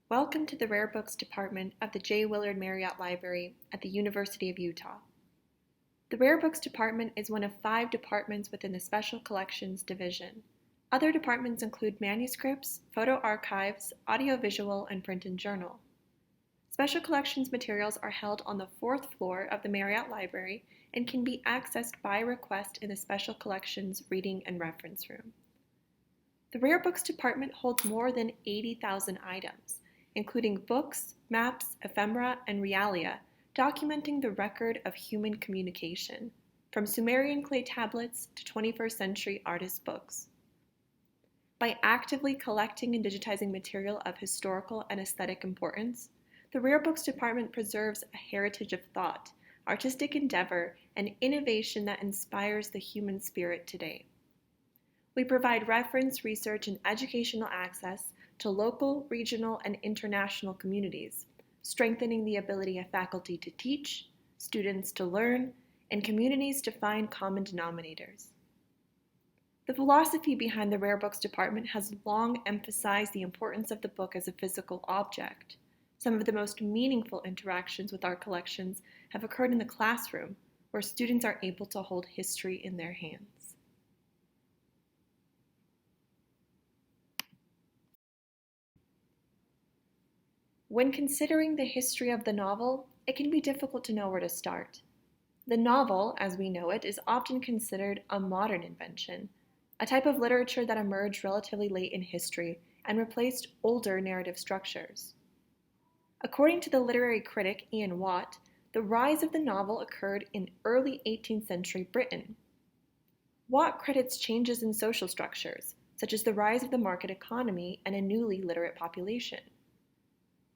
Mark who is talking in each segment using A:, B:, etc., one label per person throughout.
A: Welcome to the Rare Books Department of the J. Willard Marriott Library at the University of Utah. The Rare Books Department is one of 5 departments within the Special Collections Division. Other departments include manuscripts, photo archives, audiovisual, and print and journal. Special Collections materials are held on the 4th floor of the Marriott Library and can be accessed by request in the Special Collections Reading and Reference Room. The Rare Books Department holds more than 80,000 items, including books, maps, ephemera, and realia, documenting the record of human communication, from Sumerian clay tablets to 21st century artist books. By actively collecting and digitizing material of historical and aesthetic importance, the Rare Books Department preserves a heritage of thought, artistic endeavor, and innovation that inspires the human spirit today. We provide reference, research, and educational access to local, regional, and international communities, strengthening the ability of faculty to teach, students to learn, and communities to find common denominators. The philosophy behind the Rare Books Department has long emphasized the importance of the book as a physical object. Some of the most meaningful interactions with our collections have occurred in the classroom, where students are able to hold history in their hands. When considering the history of the novel, it can be difficult to know where to start. The novel, as we know it, is often considered a modern invention, a type of literature that emerged relatively late in history and replaced older narrative structures. According to the literary critic Ian Watt, the rise of the novel occurred in early 18th century Britain. Watt credits changes in social structures, such as the rise of the market economy and a newly literate population.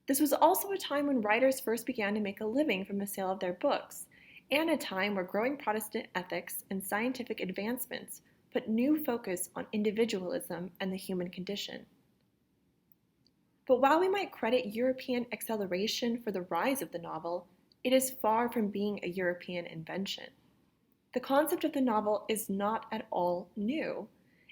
A: This was also a time when writers first began to make a living from the sale of their books, and a time where growing Protestant ethics and scientific advancements put new focus on individualism and the human condition. But while we might credit European acceleration for the rise of the novel, it is far from being a European invention. The concept of the novel is not at all new.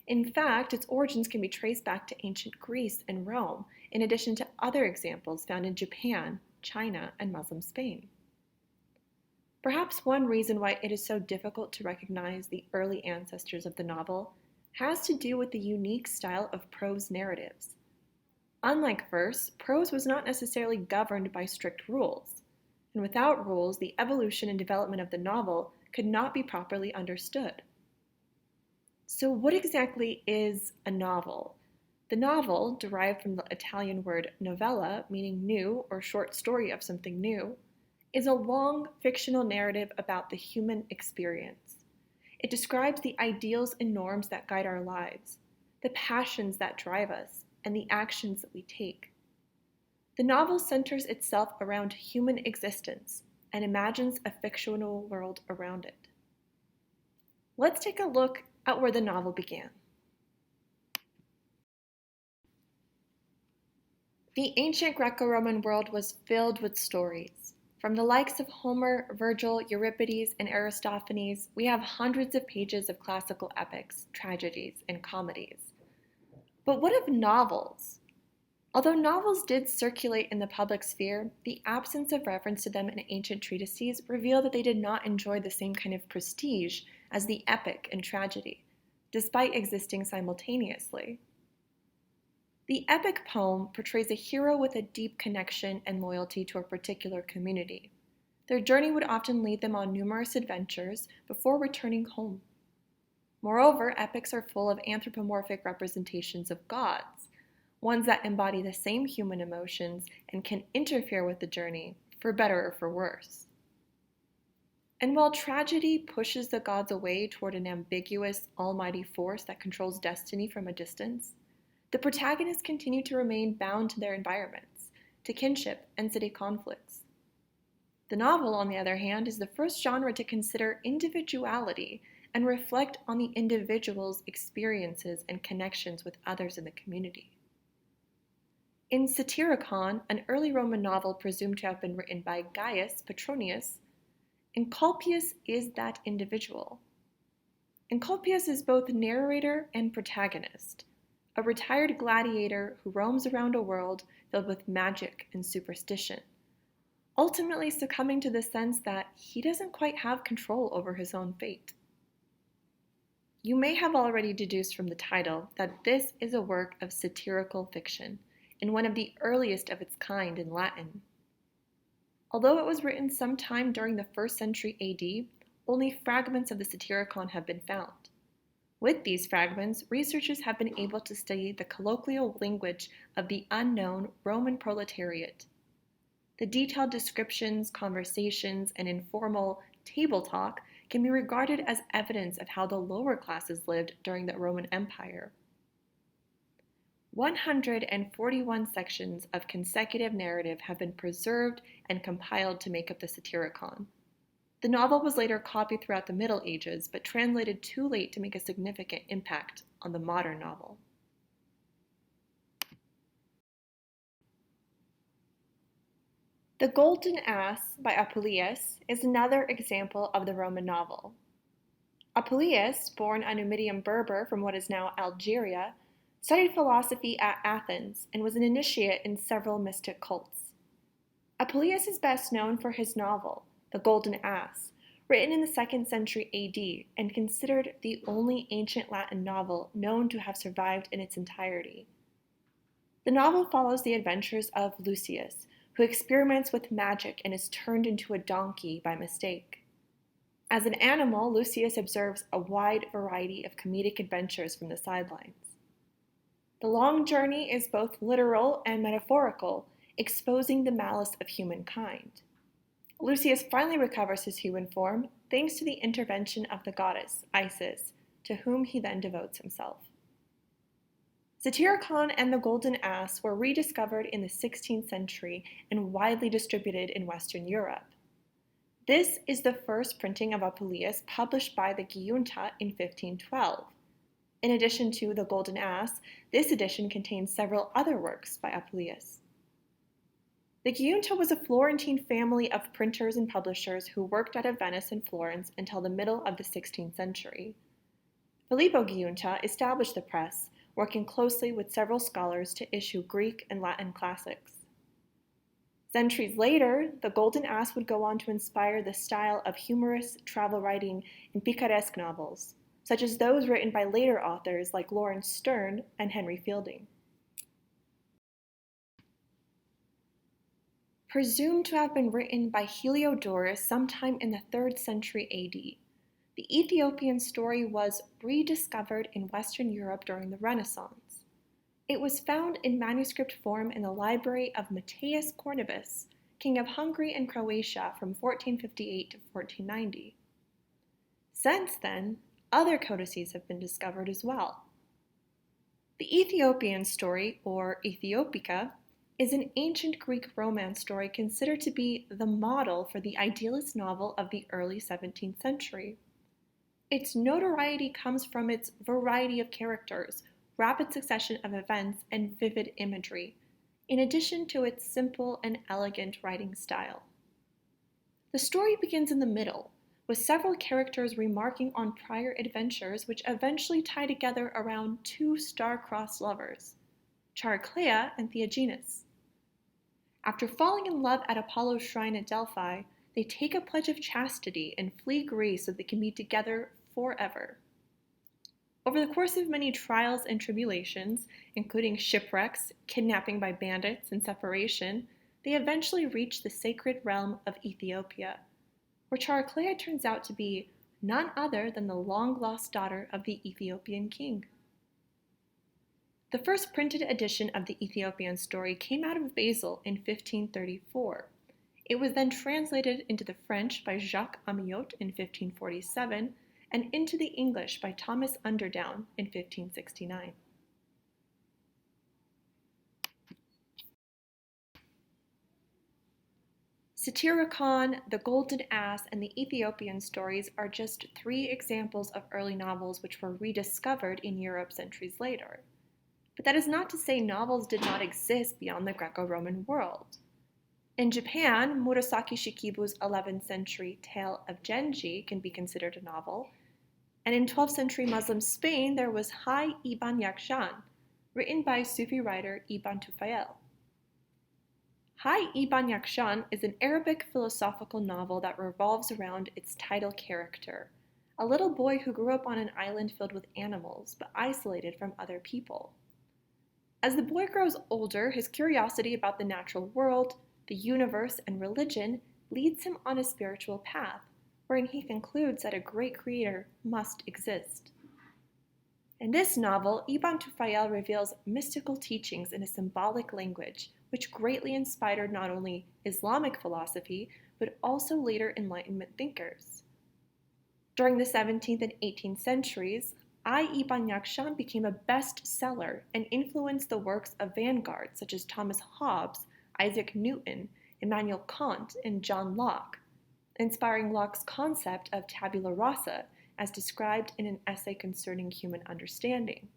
A: In fact, its origins can be traced back to ancient Greece and Rome, in addition to other examples found in Japan, China, and Muslim Spain. Perhaps one reason why it is so difficult to recognize the early ancestors of the novel has to do with the unique style of prose narratives. Unlike verse, prose was not necessarily governed by strict rules, and without rules, the evolution and development of the novel could not be properly understood. So what exactly is a novel? The novel, derived from the Italian word novella, meaning new or short story of something new, is a long fictional narrative about the human experience. It describes the ideals and norms that guide our lives, the passions that drive us, and the actions that we take. The novel centers itself around human existence and imagines a fictional world around it. Let's take a look at where the novel began. The ancient Greco-Roman world was filled with stories. From the likes of Homer, Virgil, Euripides, and Aristophanes, we have hundreds of pages of classical epics, tragedies, and comedies. But what of novels? Although novels did circulate in the public sphere, the absence of reference to them in ancient treatises revealed that they did not enjoy the same kind of prestige as the epic and tragedy, despite existing simultaneously. The epic poem portrays a hero with a deep connection and loyalty to a particular community. Their journey would often lead them on numerous adventures before returning home. Moreover, epics are full of anthropomorphic representations of gods, ones that embody the same human emotions and can interfere with the journey, for better or for worse. And while tragedy pushes the gods away toward an ambiguous, almighty force that controls destiny from a distance, the protagonists continue to remain bound to their environments, to kinship and city conflicts. The novel, on the other hand, is the first genre to consider individuality and reflect on the individual's experiences and connections with others in the community. In Satyricon, an early Roman novel presumed to have been written by Gaius Petronius, Encolpius is that individual. Encolpius is both narrator and protagonist, a retired gladiator who roams around a world filled with magic and superstition, ultimately succumbing to the sense that he doesn't quite have control over his own fate. You may have already deduced from the title that this is a work of satirical fiction, and one of the earliest of its kind in Latin. Although it was written sometime during the 1st century AD, only fragments of the Satyricon have been found. With these fragments, researchers have been able to study the colloquial language of the unknown Roman proletariat. The detailed descriptions, conversations, and informal table talk can be regarded as evidence of how the lower classes lived during the Roman Empire. 141 sections of consecutive narrative have been preserved and compiled to make up the Satyricon. The novel was later copied throughout the Middle Ages, but translated too late to make a significant impact on the modern novel. The Golden Ass by Apuleius is another example of the Roman novel. Apuleius, born a Numidian Berber from what is now Algeria, studied philosophy at Athens and was an initiate in several mystic cults. Apuleius is best known for his novel, The Golden Ass, written in the 2nd century AD and considered the only ancient Latin novel known to have survived in its entirety. The novel follows the adventures of Lucius, who experiments with magic and is turned into a donkey by mistake. As an animal, Lucius observes a wide variety of comedic adventures from the sidelines. The long journey is both literal and metaphorical, exposing the malice of humankind. Lucius finally recovers his human form thanks to the intervention of the goddess, Isis, to whom he then devotes himself. Satyricon and the Golden Ass were rediscovered in the 16th century and widely distributed in Western Europe. This is the first printing of Apuleius published by the Giunta in 1512. In addition to The Golden Ass, this edition contains several other works by Apuleius. The Giunta was a Florentine family of printers and publishers who worked out of Venice and Florence until the middle of the 16th century. Filippo Giunta established the press, working closely with several scholars to issue Greek and Latin classics. Centuries later, the Golden Ass would go on to inspire the style of humorous travel writing and picaresque novels, such as those written by later authors like Lawrence Sterne and Henry Fielding. Presumed to have been written by Heliodorus sometime in the 3rd century AD, the Ethiopian story was rediscovered in Western Europe during the Renaissance. It was found in manuscript form in the library of Matthias Cornelius, king of Hungary and Croatia from 1458 to 1490. Since then, other codices have been discovered as well. The Ethiopian story, or Ethiopica, is an ancient Greek romance story considered to be the model for the idealist novel of the early 17th century. Its notoriety comes from its variety of characters, rapid succession of events, and vivid imagery, in addition to its simple and elegant writing style. The story begins in the middle, with several characters remarking on prior adventures which eventually tie together around two star-crossed lovers, Chariclea and Theagenes. After falling in love at Apollo's shrine at Delphi, they take a pledge of chastity and flee Greece so they can be together forever. Over the course of many trials and tribulations, including shipwrecks, kidnapping by bandits, and separation, they eventually reach the sacred realm of Ethiopia, where Chariclea turns out to be none other than the long-lost daughter of the Ethiopian king. The first printed edition of the Ethiopian story came out of Basel in 1534. It was then translated into the French by Jacques Amyot in 1547, and into the English by Thomas Underdown in 1569. Satyricon, The Golden Ass, and the Ethiopian stories are just 3 examples of early novels which were rediscovered in Europe centuries later. But that is not to say novels did not exist beyond the Greco-Roman world. In Japan, Murasaki Shikibu's 11th century Tale of Genji can be considered a novel, and in 12th century Muslim Spain there was Hai Ibn Yakshan, written by Sufi writer Ibn Tufayl. Hai Ibn Yakshan is an Arabic philosophical novel that revolves around its title character, a little boy who grew up on an island filled with animals but isolated from other people. As the boy grows older, his curiosity about the natural world, the universe, and religion leads him on a spiritual path, wherein he concludes that a great creator must exist. In this novel, Ibn Tufayl reveals mystical teachings in a symbolic language, which greatly inspired not only Islamic philosophy, but also later Enlightenment thinkers. During the 17th and 18th centuries, I Ibn Yakshan became a bestseller and influenced the works of vanguards such as Thomas Hobbes, Isaac Newton, Immanuel Kant, and John Locke, inspiring Locke's concept of tabula rasa, as described in an essay concerning human understanding.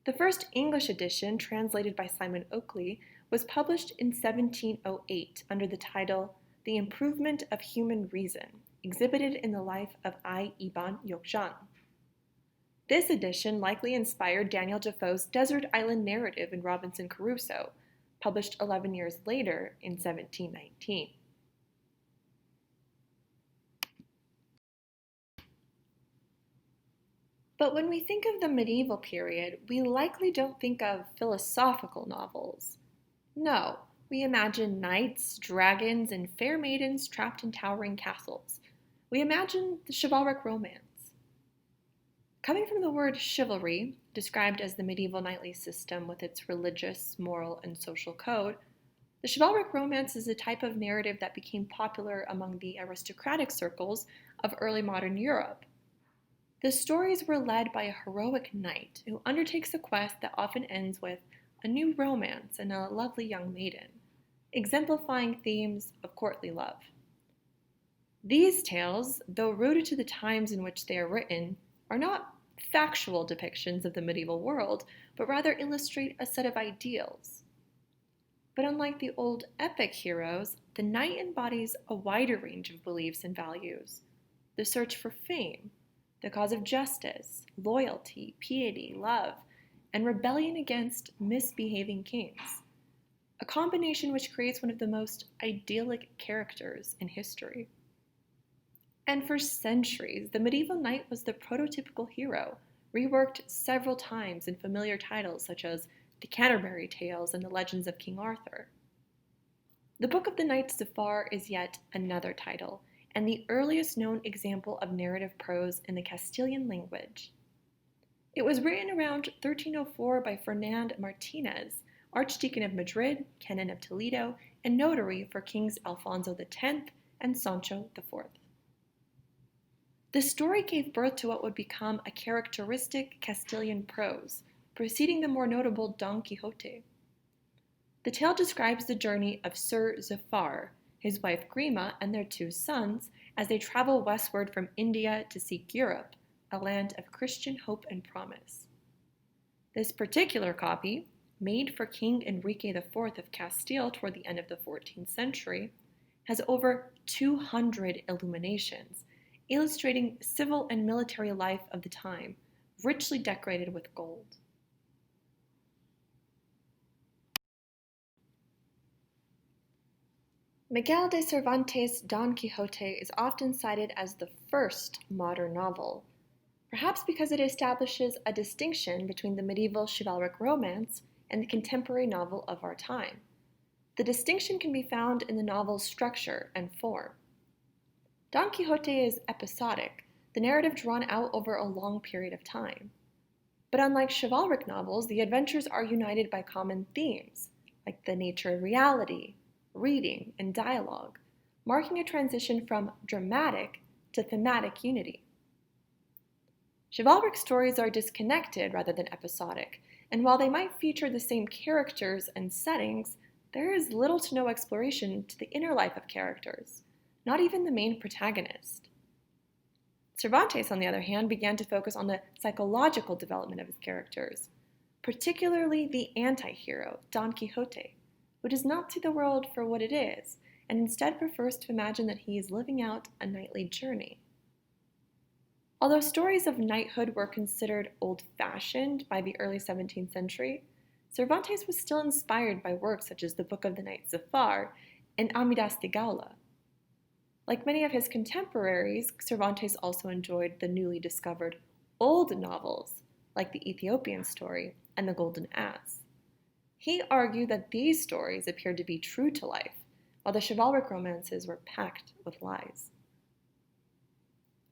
A: The first English edition, translated by Simon Oakley, was published in 1708 under the title The Improvement of Human Reason, exhibited in the life of I Ibn Yakshan. This edition likely inspired Daniel Defoe's desert island narrative in Robinson Crusoe, published 11 years later in 1719. But when we think of the medieval period, we likely don't think of philosophical novels. No, we imagine knights, dragons, and fair maidens trapped in towering castles. We imagine the chivalric romance. Coming from the word chivalry, described as the medieval knightly system with its religious, moral, and social code, the chivalric romance is a type of narrative that became popular among the aristocratic circles of early modern Europe. The stories were led by a heroic knight who undertakes a quest that often ends with a new romance and a lovely young maiden, exemplifying themes of courtly love. These tales, though rooted to the times in which they are written, are not factual depictions of the medieval world, but rather illustrate a set of ideals. But unlike the old epic heroes, the knight embodies a wider range of beliefs and values: the search for fame, the cause of justice, loyalty, piety, love, and rebellion against misbehaving kings, a combination which creates one of the most idyllic characters in history. And for centuries, the medieval knight was the prototypical hero, reworked several times in familiar titles such as the Canterbury Tales and the Legends of King Arthur. The Book of the Knight ZIFAR is yet another title, and the earliest known example of narrative prose in the Castilian language. It was written around 1304 by Fernand Martinez, Archdeacon of Madrid, Canon of Toledo, and notary for Kings Alfonso X and Sancho IV. The story gave birth to what would become a characteristic Castilian prose, preceding the more notable Don Quixote. The tale describes the journey of Sir ZIFAR, his wife Grima, and their two sons as they travel westward from India to seek Europe, a land of Christian hope and promise. This particular copy, made for King Enrique IV of Castile toward the end of the 14th century, has over 200 illuminations, illustrating civil and military life of the time, richly decorated with gold. Miguel de Cervantes' Don Quixote is often cited as the first modern novel, perhaps because it establishes a distinction between the medieval chivalric romance and the contemporary novel of our time. The distinction can be found in the novel's structure and form. Don Quixote is episodic, the narrative drawn out over a long period of time. But unlike chivalric novels, the adventures are united by common themes, like the nature of reality, reading, and dialogue, marking a transition from dramatic to thematic unity. Chivalric stories are disconnected rather than episodic, and while they might feature the same characters and settings, there is little to no exploration to the inner life of characters, not even the main protagonist. Cervantes, on the other hand, began to focus on the psychological development of his characters, particularly the anti-hero, Don Quixote, who does not see the world for what it is, and instead prefers to imagine that he is living out a knightly journey. Although stories of knighthood were considered old-fashioned by the early 17th century, Cervantes was still inspired by works such as the Book of the Knight ZIFAR and Amidas de Gaula. Like many of his contemporaries, Cervantes also enjoyed the newly discovered old novels, like the Ethiopian story and the Golden Ass. He argued that these stories appeared to be true to life, while the chivalric romances were packed with lies.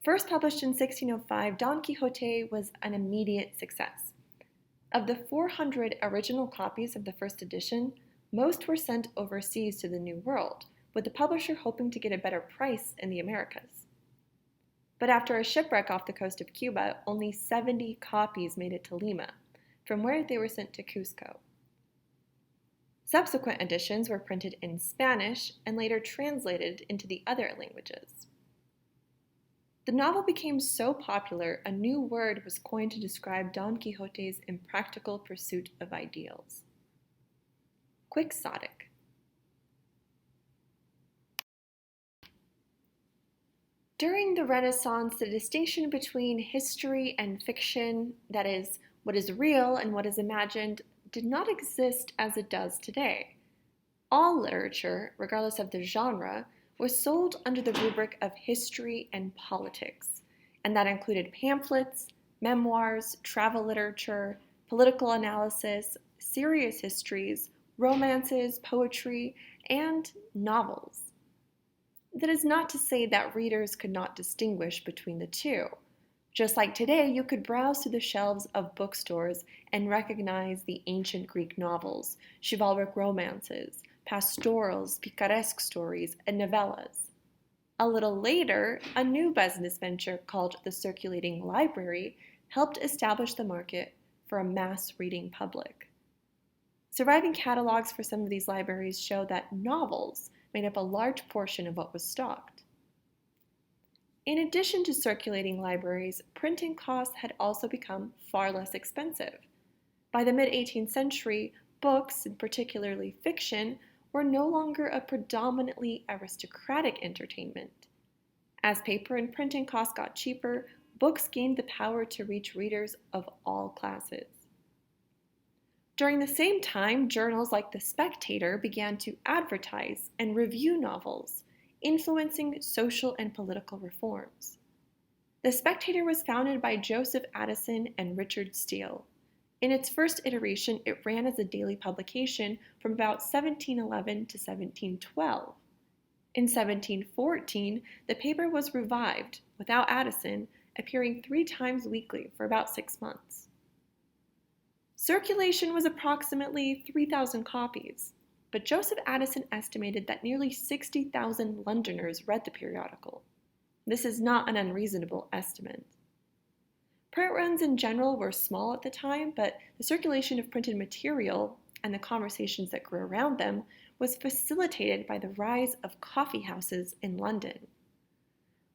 A: First published in 1605, Don Quixote was an immediate success. Of the 400 original copies of the first edition, most were sent overseas to the New World, with the publisher hoping to get a better price in the Americas. But after a shipwreck off the coast of Cuba, only 70 copies made it to Lima, from where they were sent to Cusco. Subsequent editions were printed in Spanish and later translated into the other languages. The novel became so popular, a new word was coined to describe Don Quixote's impractical pursuit of ideals: quixotic. During the Renaissance, the distinction between history and fiction, that is, what is real and what is imagined, did not exist as it does today. All literature, regardless of the genre, was sold under the rubric of history and politics, and that included pamphlets, memoirs, travel literature, political analysis, serious histories, romances, poetry, and novels. That is not to say that readers could not distinguish between the two. Just like today, you could browse through the shelves of bookstores and recognize the ancient Greek novels, chivalric romances, pastorals, picaresque stories, and novellas. A little later, a new business venture called the circulating library helped establish the market for a mass reading public. Surviving catalogs for some of these libraries show that novels made up a large portion of what was stocked. In addition to circulating libraries, printing costs had also become far less expensive. By the mid-18th century, books, and particularly fiction, were no longer a predominantly aristocratic entertainment. As paper and printing costs got cheaper, books gained the power to reach readers of all classes. During the same time, journals like The Spectator began to advertise and review novels, influencing social and political reforms. The Spectator was founded by Joseph Addison and Richard Steele. In its first iteration, it ran as a daily publication from about 1711 to 1712. In 1714, the paper was revived, without Addison, appearing 3 times weekly for about 6 months. Circulation was approximately 3,000 copies, but Joseph Addison estimated that nearly 60,000 Londoners read the periodical. This is not an unreasonable estimate. Print runs in general were small at the time, but the circulation of printed material and the conversations that grew around them was facilitated by the rise of coffee houses in London.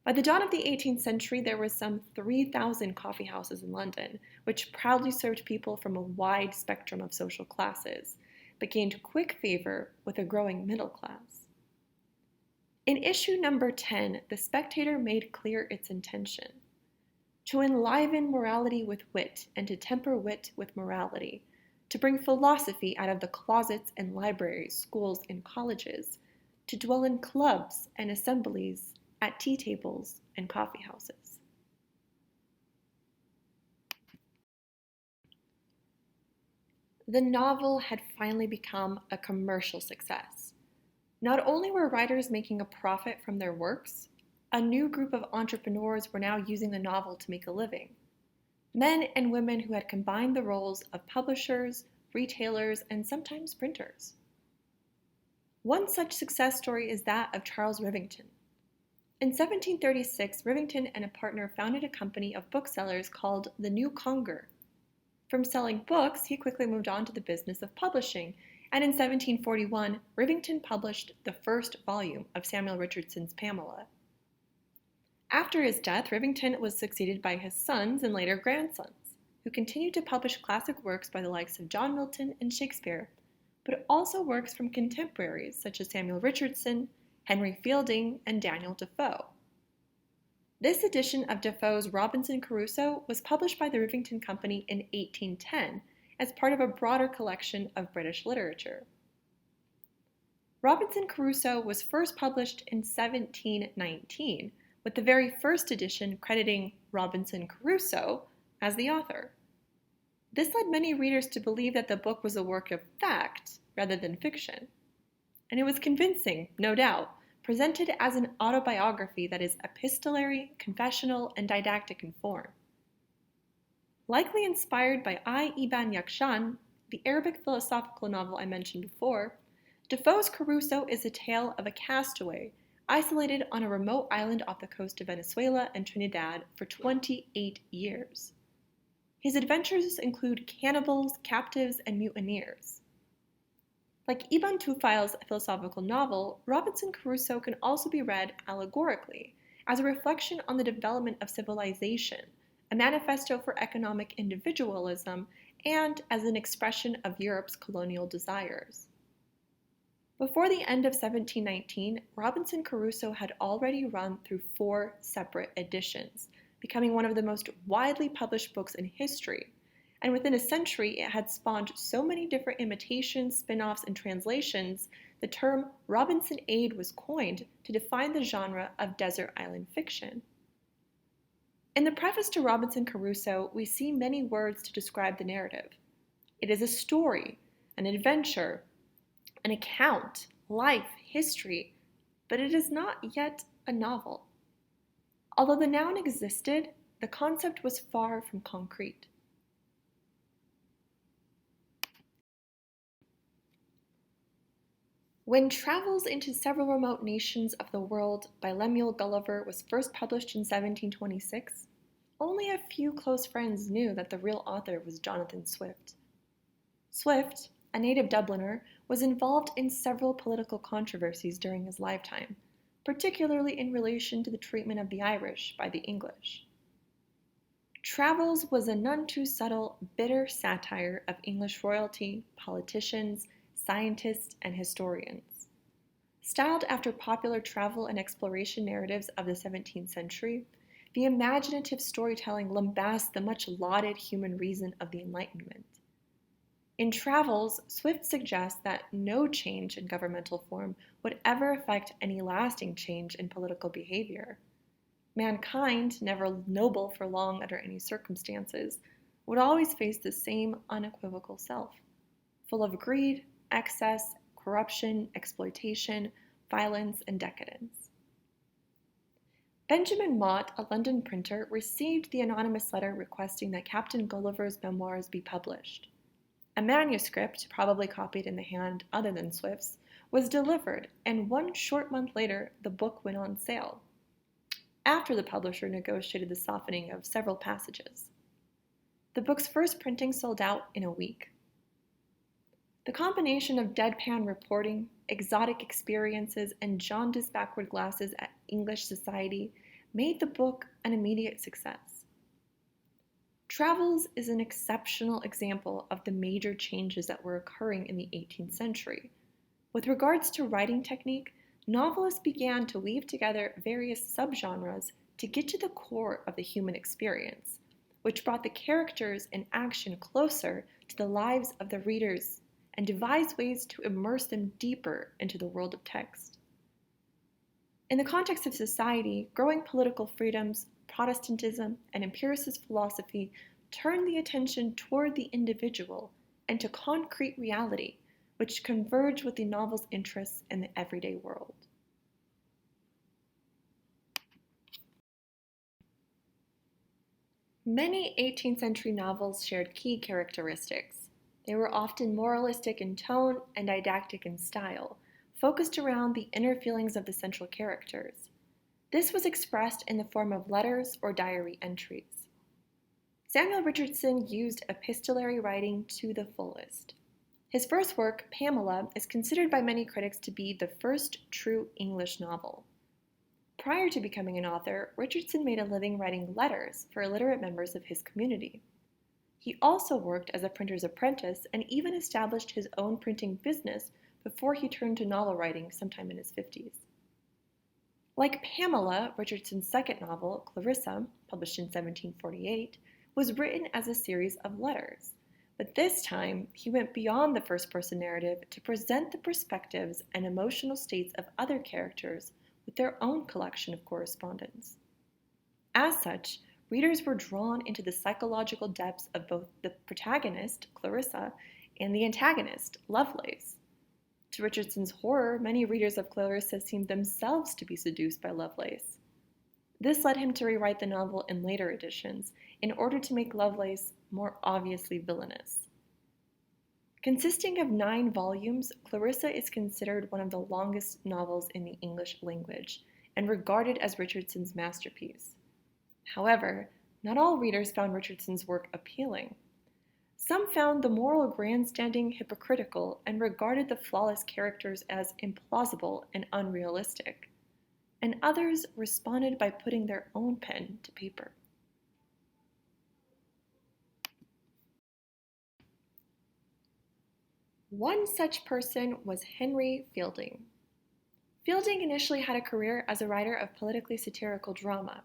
A: By the dawn of the 18th century, there were some 3,000 coffee houses in London, which proudly served people from a wide spectrum of social classes, but gained quick favor with a growing middle class. In issue number 10, The Spectator made clear its intention: to enliven morality with wit and to temper wit with morality, to bring philosophy out of the closets and libraries, schools, and colleges, to dwell in clubs and assemblies, at tea tables and coffee houses. The novel had finally become a commercial success. Not only were writers making a profit from their works, a new group of entrepreneurs were now using the novel to make a living. Men and women who had combined the roles of publishers, retailers, and sometimes printers. One such success story is that of Charles Rivington. In 1736, Rivington and a partner founded a company of booksellers called the New Conger. From selling books, he quickly moved on to the business of publishing, and in 1741, Rivington published the first volume of Samuel Richardson's Pamela. After his death, Rivington was succeeded by his sons and later grandsons, who continued to publish classic works by the likes of John Milton and Shakespeare, but also works from contemporaries such as Samuel Richardson, Henry Fielding, and Daniel Defoe. This edition of Defoe's Robinson Crusoe was published by the Rivington Company in 1810 as part of a broader collection of British literature. Robinson Crusoe was first published in 1719, with the very first edition crediting Robinson Crusoe as the author. This led many readers to believe that the book was a work of fact rather than fiction. And it was convincing, no doubt, presented as an autobiography that is epistolary, confessional, and didactic in form. Likely inspired by Ibn Yakshan, the Arabic philosophical novel I mentioned before, Defoe's Crusoe is a tale of a castaway isolated on a remote island off the coast of Venezuela and Trinidad for 28 years. His adventures include cannibals, captives, and mutineers. Like Ibn Tufayle's philosophical novel, Robinson Crusoe can also be read allegorically, as a reflection on the development of civilization, a manifesto for economic individualism, and as an expression of Europe's colonial desires. Before the end of 1719, Robinson Crusoe had already run through 4 separate editions, becoming one of the most widely published books in history, and within a century it had spawned so many different imitations, spin-offs, and translations, the term Robinsonade was coined to define the genre of desert island fiction. In the preface to Robinson Crusoe, we see many words to describe the narrative. It is a story, an adventure, an account, life, history, but it is not yet a novel. Although the noun existed, the concept was far from concrete. When Travels into Several Remote Nations of the World by Lemuel Gulliver was first published in 1726, only a few close friends knew that the real author was Jonathan Swift. Swift, a native Dubliner, was involved in several political controversies during his lifetime, particularly in relation to the treatment of the Irish by the English. Travels was a none too subtle, bitter satire of English royalty, politicians, scientists, and historians. Styled after popular travel and exploration narratives of the 17th century, the imaginative storytelling lambasts the much lauded human reason of the Enlightenment. In Travels, Swift suggests that no change in governmental form would ever affect any lasting change in political behavior. Mankind, never noble for long under any circumstances, would always face the same unequivocal self, full of greed, excess, corruption, exploitation, violence, and decadence. Benjamin Mott, a London printer, received the anonymous letter requesting that Captain Gulliver's memoirs be published. A manuscript, probably copied in the hand other than Swift's, was delivered, and 1 short month later, the book went on sale, after the publisher negotiated the softening of several passages. The book's first printing sold out in a week. The combination of deadpan reporting, exotic experiences, and jaundiced backward glasses at English society made the book an immediate success. Travels is an exceptional example of the major changes that were occurring in the 18th century. With regards to writing technique, novelists began to weave together various subgenres to get to the core of the human experience, which brought the characters and action closer to the lives of the readers and devised ways to immerse them deeper into the world of text. In the context of society, growing political freedoms, Protestantism, and empiricist philosophy turned the attention toward the individual and to concrete reality, which converged with the novel's interests in the everyday world. Many 18th century novels shared key characteristics. They were often moralistic in tone and didactic in style, focused around the inner feelings of the central characters. This was expressed in the form of letters or diary entries. Samuel Richardson used epistolary writing to the fullest. His first work, Pamela, is considered by many critics to be the first true English novel. Prior to becoming an author, Richardson made a living writing letters for illiterate members of his community. He also worked as a printer's apprentice and even established his own printing business before he turned to novel writing sometime in his 50s. Like Pamela, Richardson's second novel, Clarissa, published in 1748, was written as a series of letters. But this time, he went beyond the first-person narrative to present the perspectives and emotional states of other characters with their own collection of correspondence. As such, readers were drawn into the psychological depths of both the protagonist, Clarissa, and the antagonist, Lovelace. To Richardson's horror, many readers of Clarissa seemed themselves to be seduced by Lovelace. This led him to rewrite the novel in later editions in order to make Lovelace more obviously villainous. Consisting of 9 volumes, Clarissa is considered one of the longest novels in the English language and regarded as Richardson's masterpiece. However, not all readers found Richardson's work appealing. Some found the moral grandstanding hypocritical and regarded the flawless characters as implausible and unrealistic, and others responded by putting their own pen to paper. One such person was Henry Fielding. Fielding initially had a career as a writer of politically satirical drama,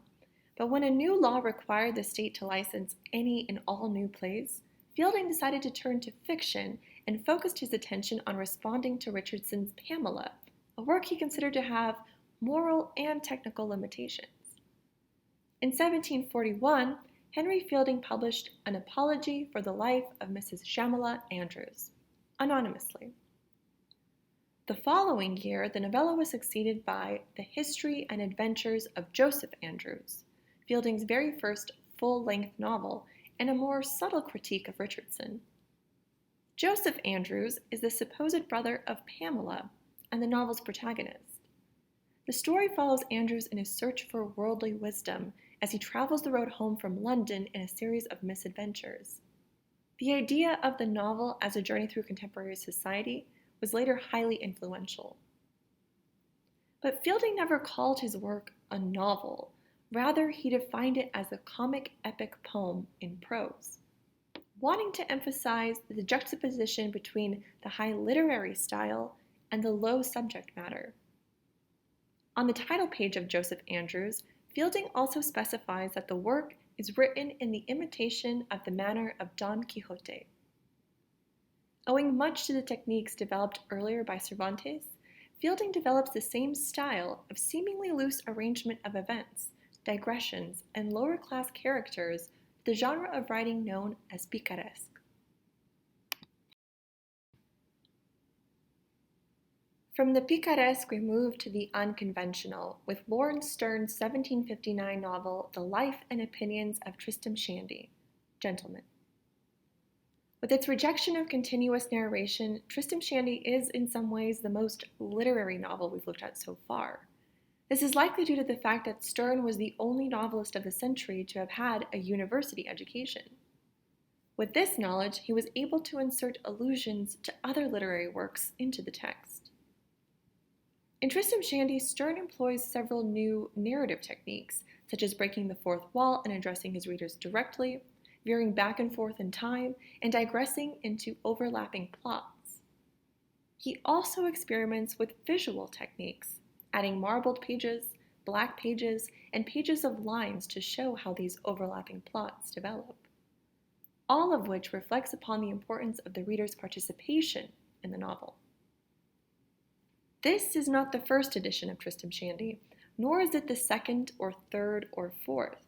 A: but when a new law required the state to license any and all new plays, Fielding decided to turn to fiction and focused his attention on responding to Richardson's Pamela, a work he considered to have moral and technical limitations. In 1741, Henry Fielding published An Apology for the Life of Mrs. Shamela Andrews, anonymously. The following year, the novella was succeeded by The History and Adventures of Joseph Andrews, Fielding's very first full-length novel and a more subtle critique of Richardson. Joseph Andrews is the supposed brother of Pamela and the novel's protagonist. The story follows Andrews in his search for worldly wisdom as he travels the road home from London in a series of misadventures. The idea of the novel as a journey through contemporary society was later highly influential. But Fielding never called his work a novel. Rather, he defined it as a comic epic poem in prose, wanting to emphasize the juxtaposition between the high literary style and the low subject matter. On the title page of Joseph Andrews, Fielding also specifies that the work is written in the imitation of the manner of Don Quixote. Owing much to the techniques developed earlier by Cervantes, Fielding develops the same style of seemingly loose arrangement of events, digressions, and lower-class characters, the genre of writing known as picaresque. From the picaresque, we move to the unconventional, with Lawrence Sterne's 1759 novel, The Life and Opinions of Tristram Shandy, Gentleman. With its rejection of continuous narration, Tristram Shandy is in some ways the most literary novel we've looked at so far. This is likely due to the fact that Sterne was the only novelist of the century to have had a university education. With this knowledge, he was able to insert allusions to other literary works into the text. In Tristram Shandy, Sterne employs several new narrative techniques, such as breaking the fourth wall and addressing his readers directly, veering back and forth in time, and digressing into overlapping plots. He also experiments with visual techniques, adding marbled pages, black pages, and pages of lines to show how these overlapping plots develop, all of which reflects upon the importance of the reader's participation in the novel. This is not the first edition of Tristram Shandy, nor is it the second or third or fourth.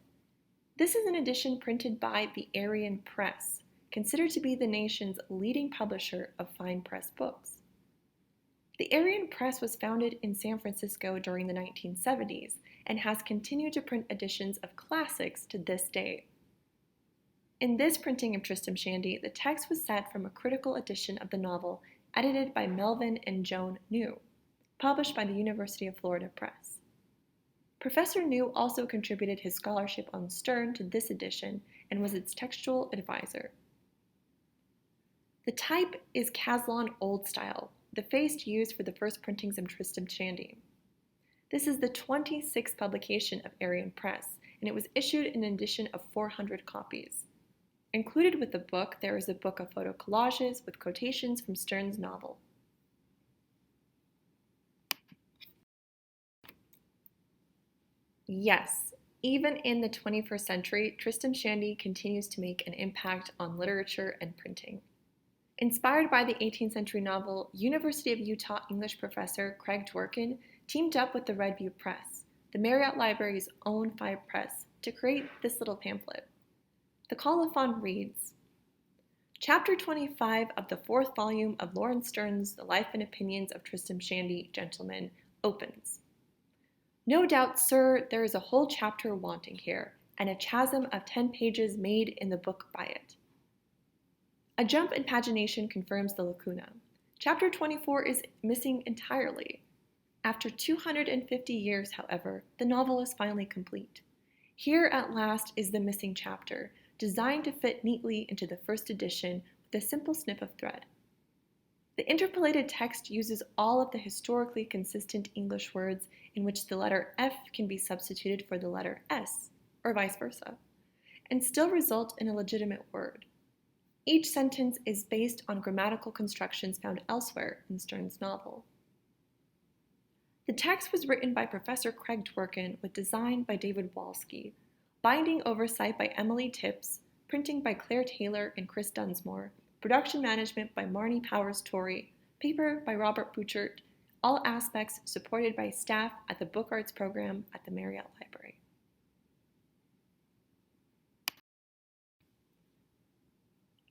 A: This is an edition printed by the Arion Press, considered to be the nation's leading publisher of fine press books. The Arion Press was founded in San Francisco during the 1970s and has continued to print editions of classics to this day. In this printing of Tristram Shandy, the text was set from a critical edition of the novel edited by Melvin and Joan New, published by the University of Florida Press. Professor New also contributed his scholarship on Sterne to this edition and was its textual advisor. The type is Caslon Old Style, the face used for the first printings of Tristram Shandy. This is the 26th publication of Arion Press, and it was issued in an edition of 400 copies. Included with the book, there is a book of photo collages with quotations from Sterne's novel. Yes, even in the 21st century, Tristram Shandy continues to make an impact on literature and printing. Inspired by the 18th century novel, University of Utah English professor Craig Dworkin teamed up with the Red Butte Press, the Marriott Library's own Five Press, to create this little pamphlet. The colophon reads, Chapter 25 of the 4th volume of Lawrence Sterne's The Life and Opinions of Tristram Shandy, Gentleman, opens. No doubt, sir, there is a whole chapter wanting here, and a chasm of 10 pages made in the book by it. A jump in pagination confirms the lacuna. Chapter 24 is missing entirely. After 250 years, however, the novel is finally complete. Here at last is the missing chapter, designed to fit neatly into the first edition with a simple snip of thread. The interpolated text uses all of the historically consistent English words in which the letter F can be substituted for the letter S, or vice versa, and still result in a legitimate word. Each sentence is based on grammatical constructions found elsewhere in Sterne's novel. The text was written by Professor Craig Dworkin with design by David Walsky, binding oversight by Emily Tipps, printing by Claire Taylor and Chris Dunsmore, production management by Marnie Powers-Torrey, paper by Robert Bouchert, all aspects supported by staff at the Book Arts program at the Marriott Library.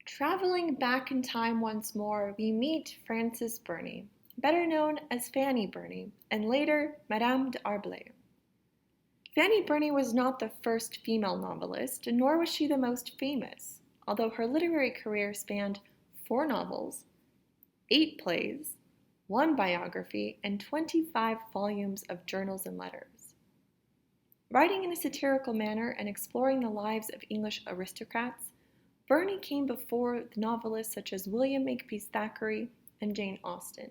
A: Traveling back in time once more, we meet Frances Burney, better known as Fanny Burney, and later Madame d'Arblay. Fanny Burney was not the first female novelist, nor was she the most famous, although her literary career spanned 4 novels, 8 plays, 1 biography, and 25 volumes of journals and letters. Writing in a satirical manner and exploring the lives of English aristocrats, Burney came before the novelists such as William Makepeace Thackeray and Jane Austen.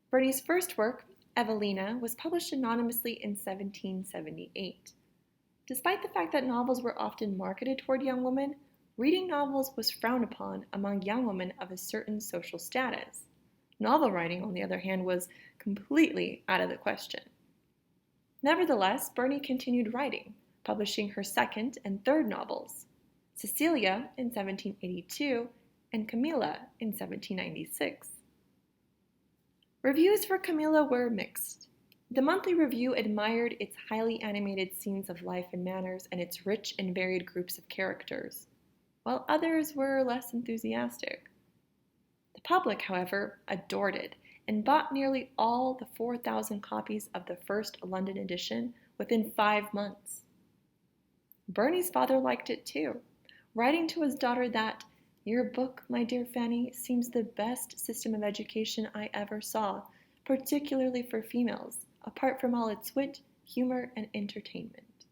A: Burney's first work, Evelina, was published anonymously in 1778. Despite the fact that novels were often marketed toward young women, reading novels was frowned upon among young women of a certain social status. Novel writing, on the other hand, was completely out of the question. Nevertheless, Burney continued writing, publishing her second and third novels, Cecilia in 1782 and Camilla in 1796. Reviews for Camilla were mixed. The Monthly Review admired its highly animated scenes of life and manners and its rich and varied groups of characters, while others were less enthusiastic. The public, however, adored it and bought nearly all the 4,000 copies of the first London edition within 5 months. Burney's father liked it too, writing to his daughter that, "Your book, my dear Fanny, seems the best system of education I ever saw, particularly for females, apart from all its wit, humor, and entertainment."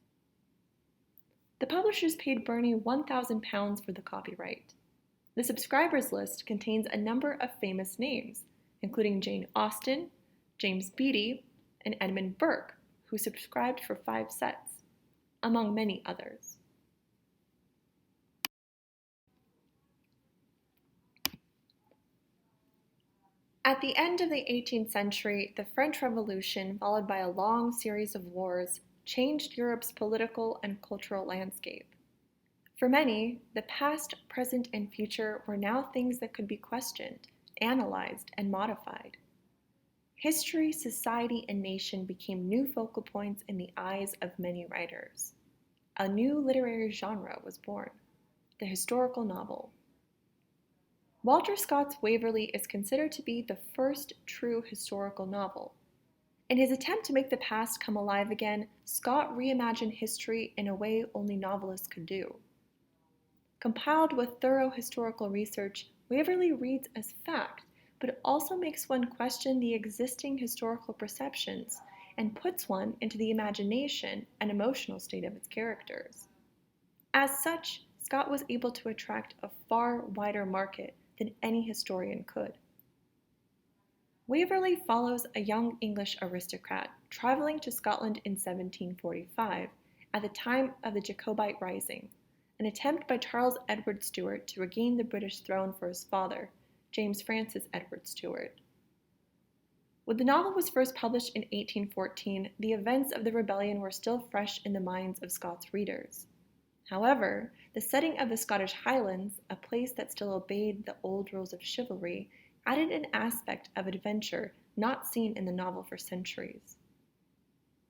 A: The publishers paid Burney £1,000 for the copyright. The subscribers list contains a number of famous names, including Jane Austen, James Beattie, and Edmund Burke, who subscribed for 5 sets, among many others. At the end of the 18th century, the French Revolution, followed by a long series of wars, changed Europe's political and cultural landscape. For many, the past, present, and future were now things that could be questioned, analyzed, and modified. History, society, and nation became new focal points in the eyes of many writers. A new literary genre was born, the historical novel. Walter Scott's Waverley is considered to be the first true historical novel. In his attempt to make the past come alive again, Scott reimagined history in a way only novelists could do. Compiled with thorough historical research, Waverley reads as fact, but also makes one question the existing historical perceptions and puts one into the imagination and emotional state of its characters. As such, Scott was able to attract a far wider market than any historian could. Waverley follows a young English aristocrat traveling to Scotland in 1745 at the time of the Jacobite Rising, an attempt by Charles Edward Stuart to regain the British throne for his father, James Francis Edward Stuart. When the novel was first published in 1814, the events of the rebellion were still fresh in the minds of Scots readers. However, the setting of the Scottish Highlands, a place that still obeyed the old rules of chivalry, added an aspect of adventure not seen in the novel for centuries.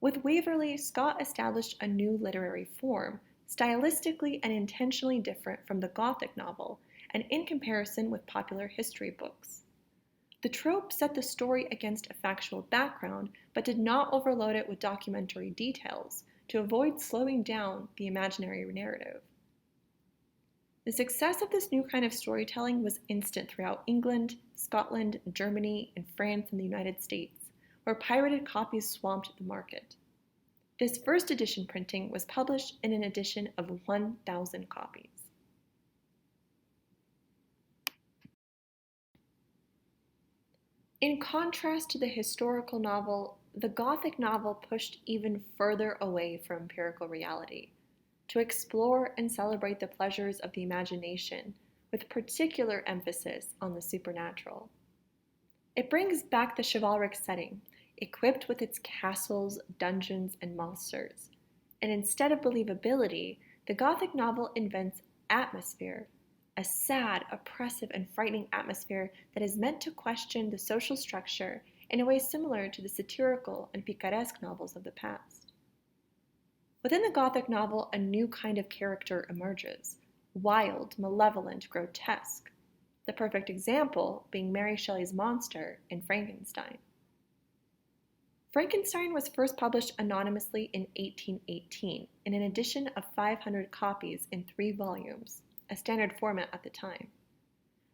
A: With Waverley, Scott established a new literary form, stylistically and intentionally different from the Gothic novel, and in comparison with popular history books. The trope set the story against a factual background, but did not overload it with documentary details to avoid slowing down the imaginary narrative. The success of this new kind of storytelling was instant throughout England, Scotland, Germany, and France and the United States, where pirated copies swamped the market. This first edition printing was published in an edition of 1,000 copies. In contrast to the historical novel, the Gothic novel pushed even further away from empirical reality, to explore and celebrate the pleasures of the imagination, with particular emphasis on the supernatural. It brings back the chivalric setting, equipped with its castles, dungeons, and monsters, and instead of believability, the Gothic novel invents atmosphere, a sad, oppressive, and frightening atmosphere that is meant to question the social structure in a way similar to the satirical and picaresque novels of the past. Within the Gothic novel, a new kind of character emerges, wild, malevolent, grotesque, the perfect example being Mary Shelley's monster in Frankenstein. Frankenstein was first published anonymously in 1818 in an edition of 500 copies in 3 volumes, a standard format at the time.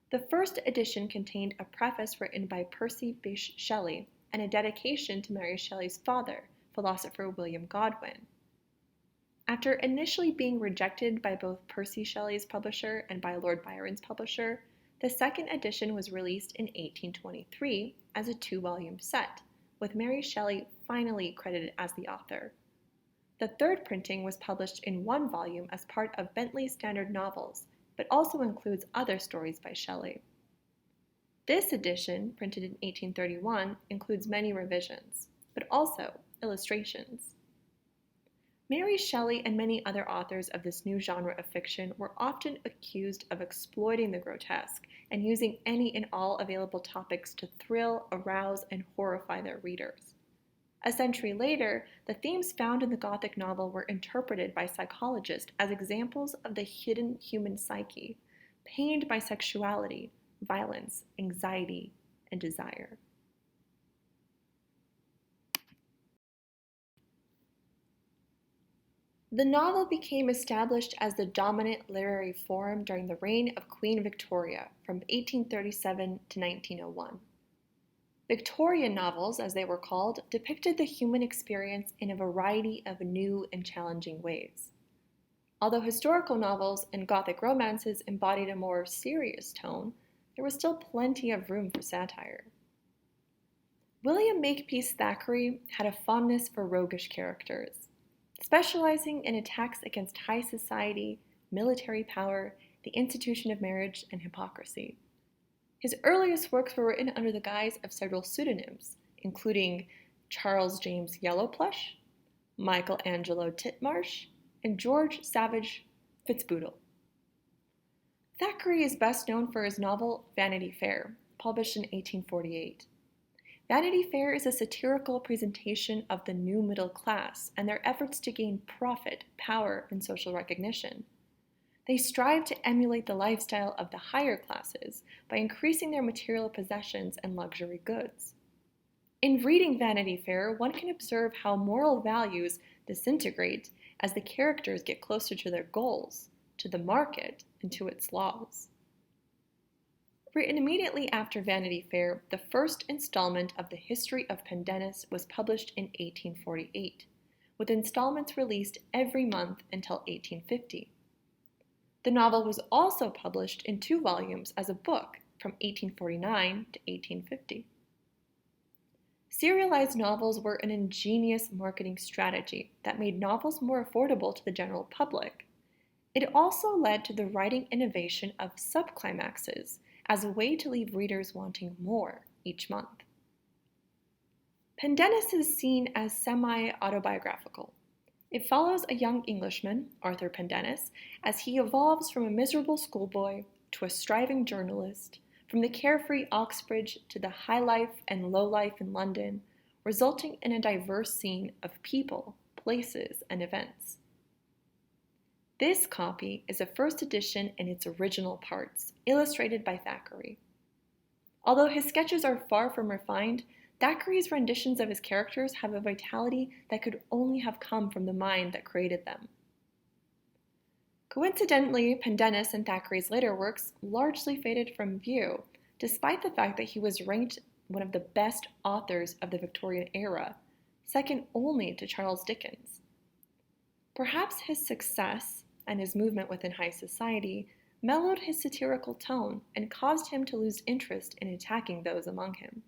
A: The first edition contained a preface written by Percy Bysshe Shelley and a dedication to Mary Shelley's father, philosopher William Godwin. After initially being rejected by both Percy Shelley's publisher and by Lord Byron's publisher, the second edition was released in 1823 as a 2-volume set, with Mary Shelley finally credited as the author. The third printing was published in 1 volume as part of Bentley's Standard Novels, but also includes other stories by Shelley. This edition, printed in 1831, includes many revisions, but also illustrations. Mary Shelley and many other authors of this new genre of fiction were often accused of exploiting the grotesque and using any and all available topics to thrill, arouse, and horrify their readers. A century later, the themes found in the Gothic novel were interpreted by psychologists as examples of the hidden human psyche, pained by sexuality, violence, anxiety, and desire. The novel became established as the dominant literary form during the reign of Queen Victoria from 1837 to 1901. Victorian novels, as they were called, depicted the human experience in a variety of new and challenging ways. Although historical novels and Gothic romances embodied a more serious tone, there was still plenty of room for satire. William Makepeace Thackeray had a fondness for roguish characters, specializing in attacks against high society, military power, the institution of marriage, and hypocrisy. His earliest works were written under the guise of several pseudonyms, including Charles James Yellowplush, Michelangelo Titmarsh, and George Savage Fitzbootle. Thackeray is best known for his novel Vanity Fair, published in 1848. Vanity Fair is a satirical presentation of the new middle class and their efforts to gain profit, power, and social recognition. They strive to emulate the lifestyle of the higher classes by increasing their material possessions and luxury goods. In reading Vanity Fair, one can observe how moral values disintegrate as the characters get closer to their goals, to the market, and to its laws. Written immediately after Vanity Fair, the first installment of the History of Pendennis was published in 1848, with installments released every month until 1850. The novel was also published in 2 volumes as a book from 1849 to 1850. Serialized novels were an ingenious marketing strategy that made novels more affordable to the general public. It also led to the writing innovation of subclimaxes as a way to leave readers wanting more each month. Pendennis is seen as semi-autobiographical. It follows a young Englishman, Arthur Pendennis, as he evolves from a miserable schoolboy to a striving journalist, from the carefree Oxbridge to the high life and low life in London, resulting in a diverse scene of people, places, and events. This copy is a first edition in its original parts, illustrated by Thackeray. Although his sketches are far from refined, Thackeray's renditions of his characters have a vitality that could only have come from the mind that created them. Coincidentally, Pendennis and Thackeray's later works largely faded from view, despite the fact that he was ranked one of the best authors of the Victorian era, second only to Charles Dickens. Perhaps his success and his movement within high society mellowed his satirical tone and caused him to lose interest in attacking those among him.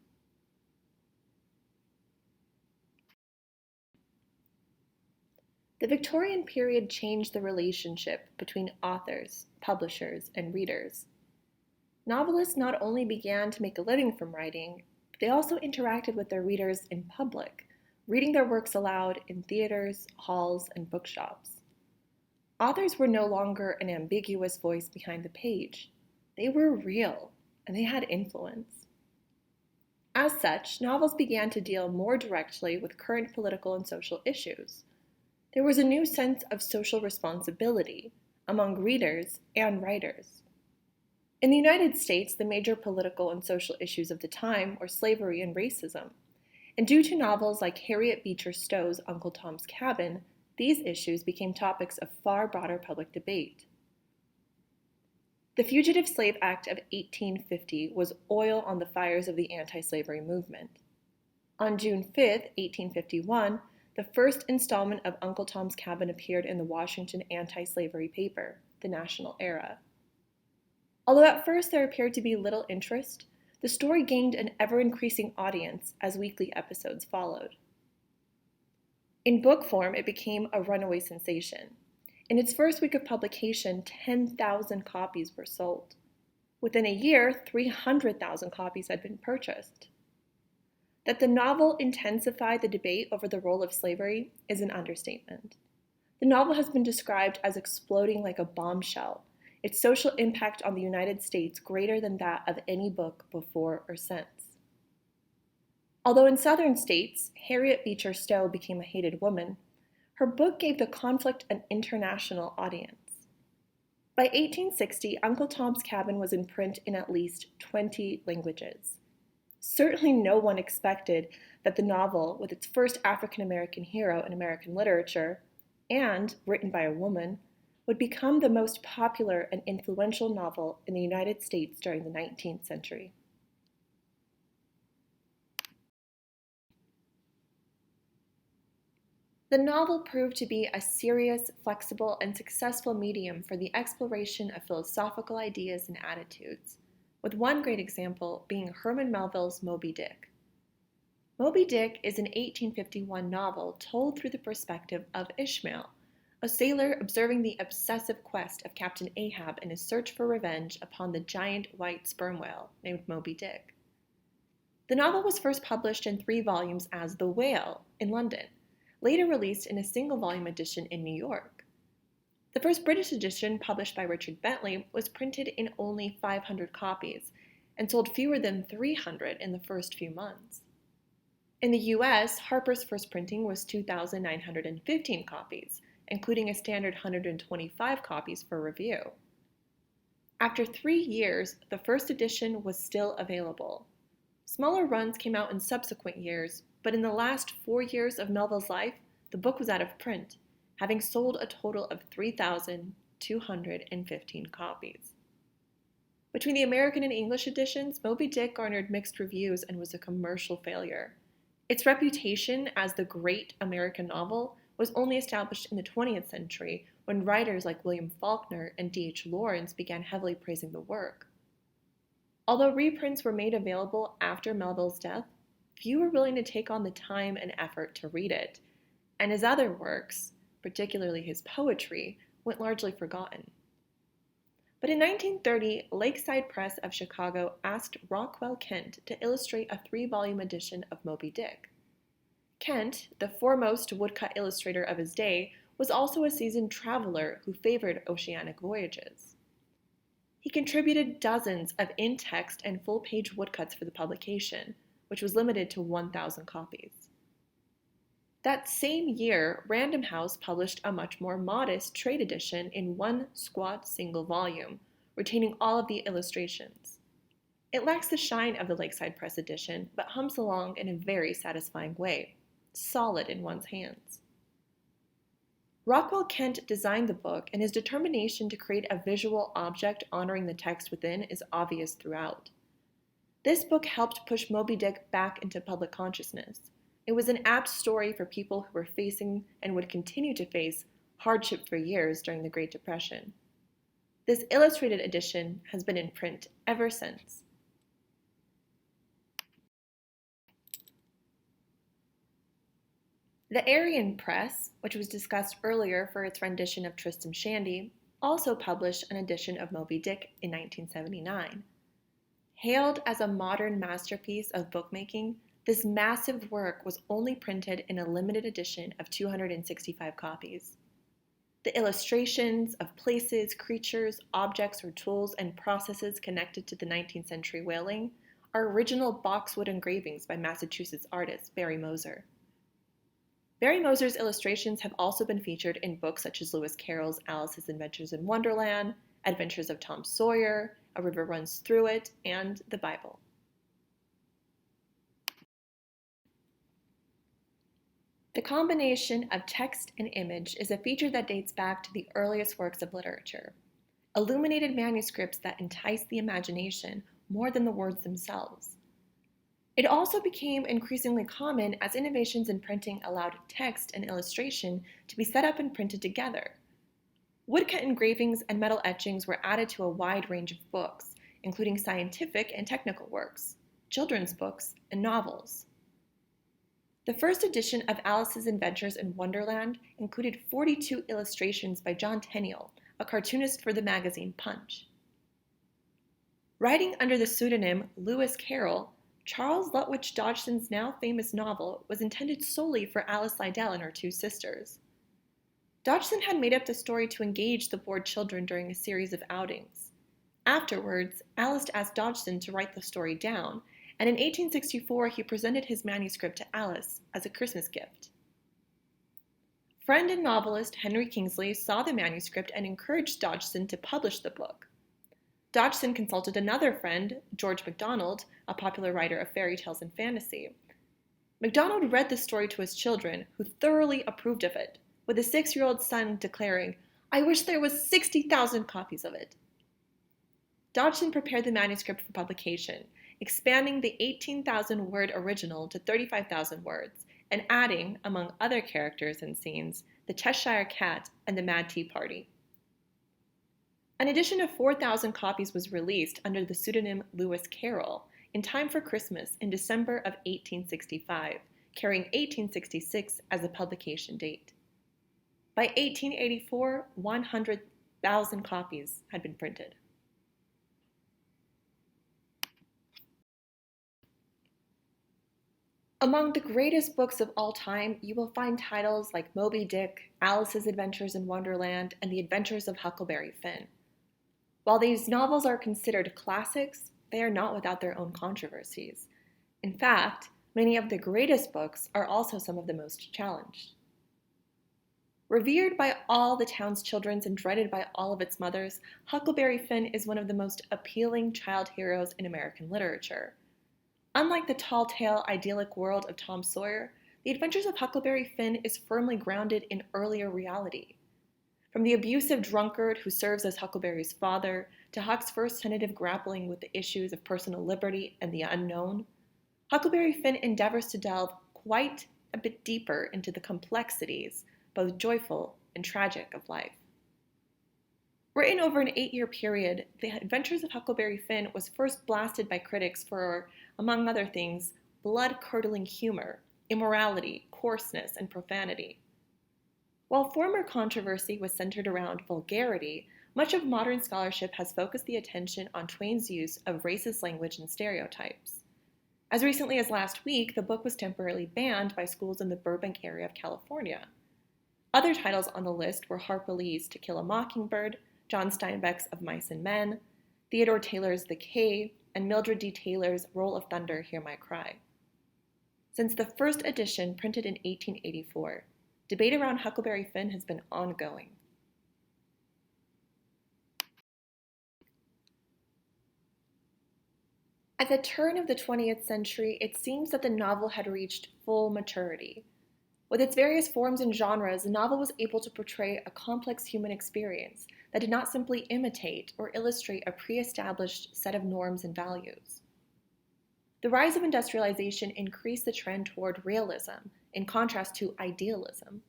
A: The Victorian period changed the relationship between authors, publishers, and readers. Novelists not only began to make a living from writing, but they also interacted with their readers in public, reading their works aloud in theaters, halls, and bookshops. Authors were no longer an ambiguous voice behind the page. They were real, and they had influence. As such, novels began to deal more directly with current political and social issues. There was a new sense of social responsibility among readers and writers. In the United States, the major political and social issues of the time were slavery and racism, and due to novels like Harriet Beecher Stowe's Uncle Tom's Cabin, these issues became topics of far broader public debate. The Fugitive Slave Act of 1850 was oil on the fires of the anti-slavery movement. On June 5, 1851, the first installment of Uncle Tom's Cabin appeared in the Washington anti-slavery paper, The National Era. Although at first there appeared to be little interest, the story gained an ever-increasing audience as weekly episodes followed. In book form, it became a runaway sensation. In its first week of publication, 10,000 copies were sold. Within a year, 300,000 copies had been purchased. That the novel intensified the debate over the role of slavery is an understatement. The novel has been described as exploding like a bombshell, its social impact on the United States greater than that of any book before or since. Although in southern states, Harriet Beecher Stowe became a hated woman, her book gave the conflict an international audience. By 1860, Uncle Tom's Cabin was in print in at least 20 languages. Certainly no one expected that the novel, with its first African-American hero in American literature, and written by a woman, would become the most popular and influential novel in the United States during the 19th century. The novel proved to be a serious, flexible, and successful medium for the exploration of philosophical ideas and attitudes, with one great example being Herman Melville's Moby Dick. Moby Dick is an 1851 novel told through the perspective of Ishmael, a sailor observing the obsessive quest of Captain Ahab in his search for revenge upon the giant white sperm whale named Moby Dick. The novel was first published in 3 volumes as The Whale in London, later released in a single-volume edition in New York. The first British edition, published by Richard Bentley, was printed in only 500 copies and sold fewer than 300 in the first few months. In the US, Harper's first printing was 2,915 copies, including a standard 125 copies for review. After 3 years, the first edition was still available. Smaller runs came out in subsequent years, but in the last 4 years of Melville's life, the book was out of print, having sold a total of 3,215 copies. Between the American and English editions, Moby Dick garnered mixed reviews and was a commercial failure. Its reputation as the great American novel was only established in the 20th century when writers like William Faulkner and D.H. Lawrence began heavily praising the work. Although reprints were made available after Melville's death, few were willing to take on the time and effort to read it, and his other works, particularly his poetry, went largely forgotten. But in 1930, Lakeside Press of Chicago asked Rockwell Kent to illustrate a 3-volume edition of Moby Dick. Kent, the foremost woodcut illustrator of his day, was also a seasoned traveler who favored oceanic voyages. He contributed dozens of in-text and full-page woodcuts for the publication, which was limited to 1,000 copies. That same year, Random House published a much more modest trade edition in one squat single volume, retaining all of the illustrations. It lacks the shine of the Lakeside Press edition, but hums along in a very satisfying way, solid in one's hands. Rockwell Kent designed the book, and his determination to create a visual object honoring the text within is obvious throughout. This book helped push Moby Dick back into public consciousness. It was an apt story for people who were facing and would continue to face hardship for years during the Great Depression. This illustrated edition has been in print ever since. The Aryan Press, which was discussed earlier for its rendition of Tristram Shandy, also published an edition of Moby Dick in 1979. Hailed as a modern masterpiece of bookmaking, this massive work was only printed in a limited edition of 265 copies. The illustrations of places, creatures, objects, or tools and processes connected to the 19th century whaling are original boxwood engravings by Massachusetts artist Barry Moser. Barry Moser's illustrations have also been featured in books such as Lewis Carroll's Alice's Adventures in Wonderland, Adventures of Tom Sawyer, A River Runs Through It, and the Bible. The combination of text and image is a feature that dates back to the earliest works of literature. Illuminated manuscripts that entice the imagination more than the words themselves. It also became increasingly common as innovations in printing allowed text and illustration to be set up and printed together. Woodcut engravings and metal etchings were added to a wide range of books, including scientific and technical works, children's books, and novels. The first edition of Alice's Adventures in Wonderland included 42 illustrations by John Tenniel, a cartoonist for the magazine Punch. Writing under the pseudonym Lewis Carroll, Charles Lutwidge Dodgson's now famous novel was intended solely for Alice Liddell and her two sisters. Dodgson had made up the story to engage the bored children during a series of outings. Afterwards, Alice asked Dodgson to write the story down, and in 1864 he presented his manuscript to Alice as a Christmas gift. Friend and novelist Henry Kingsley saw the manuscript and encouraged Dodgson to publish the book. Dodgson consulted another friend, George MacDonald, a popular writer of fairy tales and fantasy. MacDonald read the story to his children, who thoroughly approved of it, with his 6-year-old son declaring, "I wish there was 60,000 copies of it." Dodgson prepared the manuscript for publication, expanding the 18,000-word original to 35,000 words, and adding, among other characters and scenes, the Cheshire Cat and the Mad Tea Party. An edition of 4,000 copies was released under the pseudonym Lewis Carroll in time for Christmas in December of 1865, carrying 1866 as a publication date. By 1884, 100,000 copies had been printed. Among the greatest books of all time, you will find titles like Moby Dick, Alice's Adventures in Wonderland, and The Adventures of Huckleberry Finn. While these novels are considered classics, they are not without their own controversies. In fact, many of the greatest books are also some of the most challenged. Revered by all the town's children and dreaded by all of its mothers, Huckleberry Finn is one of the most appealing child heroes in American literature. Unlike the tall-tale, idyllic world of Tom Sawyer, The Adventures of Huckleberry Finn is firmly grounded in earlier reality. From the abusive drunkard who serves as Huckleberry's father, to Huck's first tentative grappling with the issues of personal liberty and the unknown, Huckleberry Finn endeavors to delve quite a bit deeper into the complexities, both joyful and tragic, of life. Written over an 8-year period, The Adventures of Huckleberry Finn was first blasted by critics for, among other things, blood-curdling humor, immorality, coarseness, and profanity. While former controversy was centered around vulgarity, much of modern scholarship has focused the attention on Twain's use of racist language and stereotypes. As recently as last week, the book was temporarily banned by schools in the Burbank area of California. Other titles on the list were Harper Lee's To Kill a Mockingbird, John Steinbeck's Of Mice and Men, Theodore Taylor's The Cave, and Mildred D. Taylor's Roll of Thunder, Hear My Cry. Since the first edition, printed in 1884, debate around Huckleberry Finn has been ongoing. At the turn of the 20th century, it seems that the novel had reached full maturity. With its various forms and genres, the novel was able to portray a complex human experience that did not simply imitate or illustrate a pre-established set of norms and values. The rise of industrialization increased the trend toward realism, in contrast to idealism.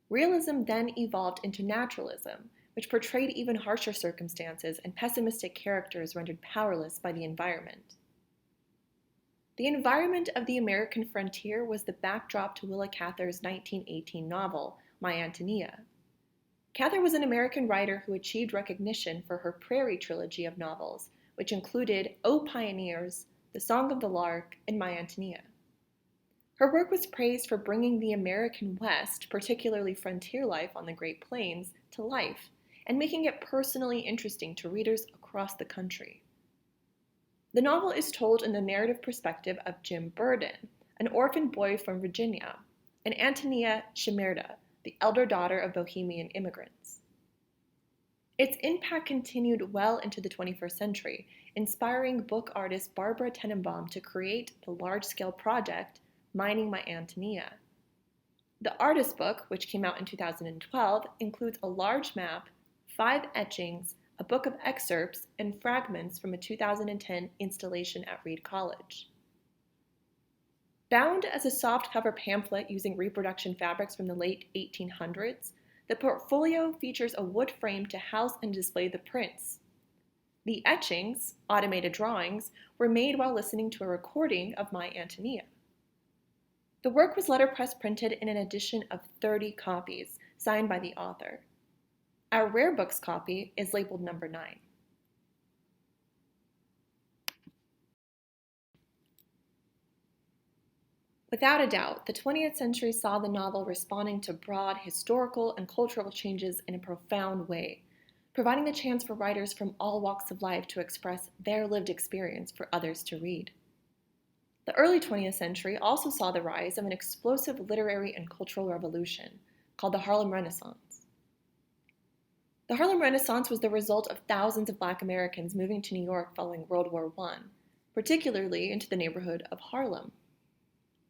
A: Realism then evolved into naturalism, which portrayed even harsher circumstances and pessimistic characters rendered powerless by the environment. The environment of the American frontier was the backdrop to Willa Cather's 1918 novel, My Antonia. Cather was an American writer who achieved recognition for her Prairie trilogy of novels, which included O Pioneers, The Song of the Lark, and My Antonia. Her work was praised for bringing the American West, particularly frontier life on the Great Plains, to life, and making it personally interesting to readers across the country. The novel is told in the narrative perspective of Jim Burden, an orphan boy from Virginia, and Antonia Shimerda, the elder daughter of Bohemian immigrants. Its impact continued well into the 21st century, inspiring book artist Barbara Tenenbaum to create the large-scale project Mining My Antonia. The artist book, which came out in 2012, includes a large map, 5 etchings, a book of excerpts, and fragments from a 2010 installation at Reed College. Bound as a softcover pamphlet using reproduction fabrics from the late 1800s, the portfolio features a wood frame to house and display the prints. The etchings, automated drawings, were made while listening to a recording of My Antonia. The work was letterpress printed in an edition of 30 copies, signed by the author. Our rare books copy is labeled number 9. Without a doubt, the 20th century saw the novel responding to broad historical and cultural changes in a profound way, providing the chance for writers from all walks of life to express their lived experience for others to read. The early 20th century also saw the rise of an explosive literary and cultural revolution called the Harlem Renaissance. The Harlem Renaissance was the result of thousands of Black Americans moving to New York following World War I, particularly into the neighborhood of Harlem.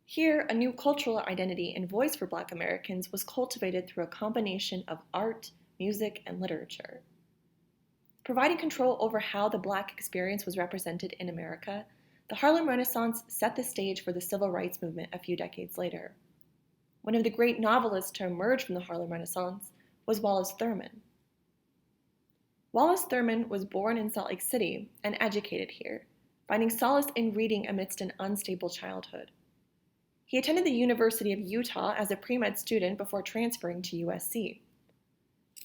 A: Here, a new cultural identity and voice for Black Americans was cultivated through a combination of art, music, and literature. Providing control over how the Black experience was represented in America, the Harlem Renaissance set the stage for the civil rights movement a few decades later. One of the great novelists to emerge from the Harlem Renaissance was Wallace Thurman. Wallace Thurman was born in Salt Lake City and educated here, finding solace in reading amidst an unstable childhood. He attended the University of Utah as a pre-med student before transferring to USC.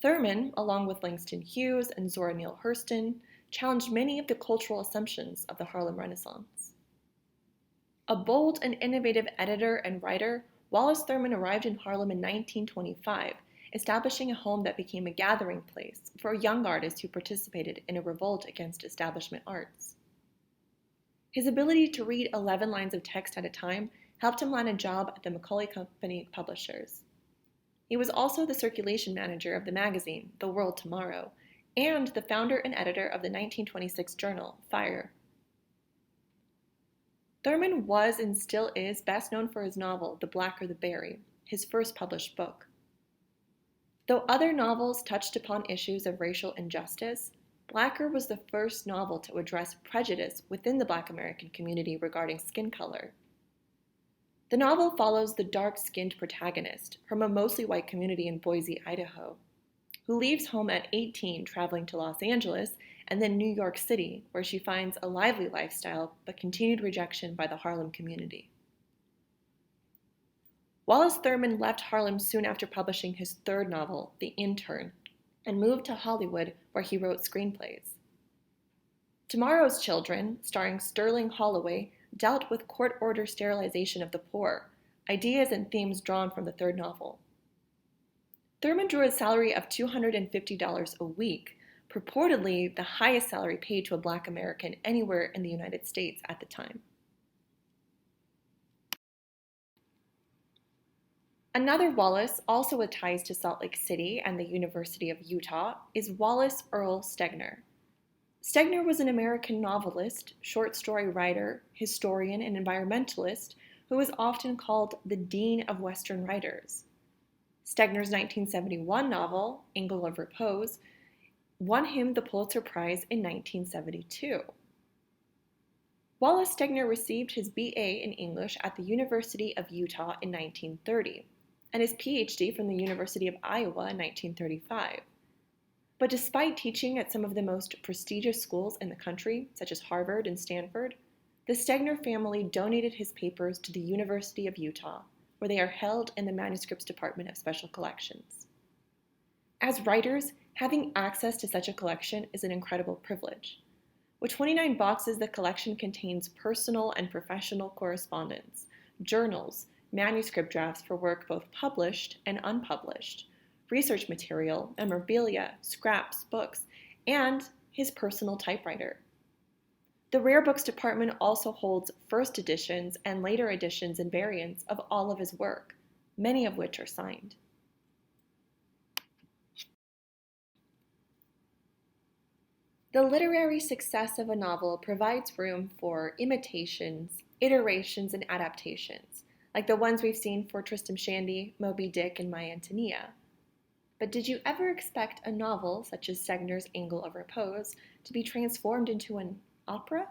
A: Thurman, along with Langston Hughes and Zora Neale Hurston, challenged many of the cultural assumptions of the Harlem Renaissance. A bold and innovative editor and writer, Wallace Thurman arrived in Harlem in 1925, establishing a home that became a gathering place for young artists who participated in a revolt against establishment arts. His ability to read 11 lines of text at a time helped him land a job at the Macaulay Company Publishers. He was also the circulation manager of the magazine, The World Tomorrow, and the founder and editor of the 1926 journal, Fire. Thurman was and still is best known for his novel, The Blacker the Berry, his first published book. Though other novels touched upon issues of racial injustice, Blacker was the first novel to address prejudice within the Black American community regarding skin color. The novel follows the dark-skinned protagonist from a mostly white community in Boise, Idaho, who leaves home at 18 traveling to Los Angeles and then New York City, where she finds a lively lifestyle but continued rejection by the Harlem community. Wallace Thurman left Harlem soon after publishing his third novel, The Intern, and moved to Hollywood, where he wrote screenplays. Tomorrow's Children, starring Sterling Holloway, dealt with court-order sterilization of the poor, ideas and themes drawn from the third novel. Thurman drew a salary of $250 a week, purportedly the highest salary paid to a Black American anywhere in the United States at the time. Another Wallace, also with ties to Salt Lake City and the University of Utah, is Wallace Earl Stegner. Stegner was an American novelist, short story writer, historian, and environmentalist who was often called the Dean of Western Writers. Stegner's 1971 novel, Angle of Repose, won him the Pulitzer Prize in 1972. Wallace Stegner received his BA in English at the University of Utah in 1930 and his PhD from the University of Iowa in 1935. But despite teaching at some of the most prestigious schools in the country, such as Harvard and Stanford, the Stegner family donated his papers to the University of Utah, where they are held in the Manuscripts Department of Special Collections. As writers, having access to such a collection is an incredible privilege. With 29 boxes, the collection contains personal and professional correspondence, journals, manuscript drafts for work both published and unpublished, research material, memorabilia, scraps, books, and his personal typewriter. The Rare Books Department also holds first editions and later editions and variants of all of his work, many of which are signed. The literary success of a novel provides room for imitations, iterations, and adaptations, like the ones we've seen for Tristram Shandy, Moby Dick, and My Antonia. But did you ever expect a novel, such as Stegner's Angle of Repose, to be transformed into an opera?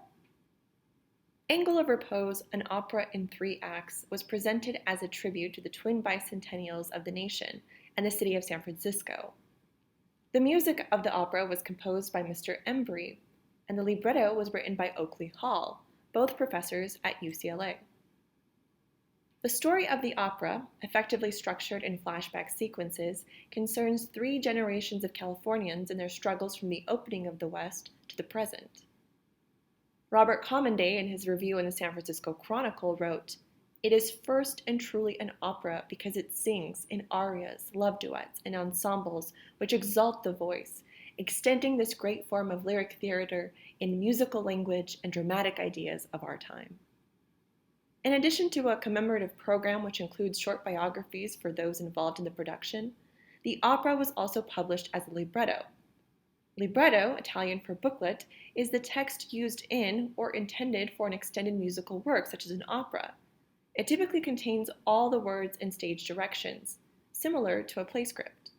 A: Angle of Repose, an opera in 3 acts, was presented as a tribute to the twin bicentennials of the nation and the city of San Francisco. The music of the opera was composed by Mr. Embry, and the libretto was written by Oakley Hall, both professors at UCLA. The story of the opera, effectively structured in flashback sequences, concerns 3 generations of Californians and their struggles from the opening of the West to the present. Robert Commenday, in his review in the San Francisco Chronicle, wrote, "It is first and truly an opera because it sings in arias, love duets, and ensembles which exalt the voice, extending this great form of lyric theater in musical language and dramatic ideas of our time." In addition to a commemorative program which includes short biographies for those involved in the production, the opera was also published as a libretto. Libretto, Italian for booklet, is the text used in or intended for an extended musical work, such as an opera. It typically contains all the words and stage directions, similar to a play script.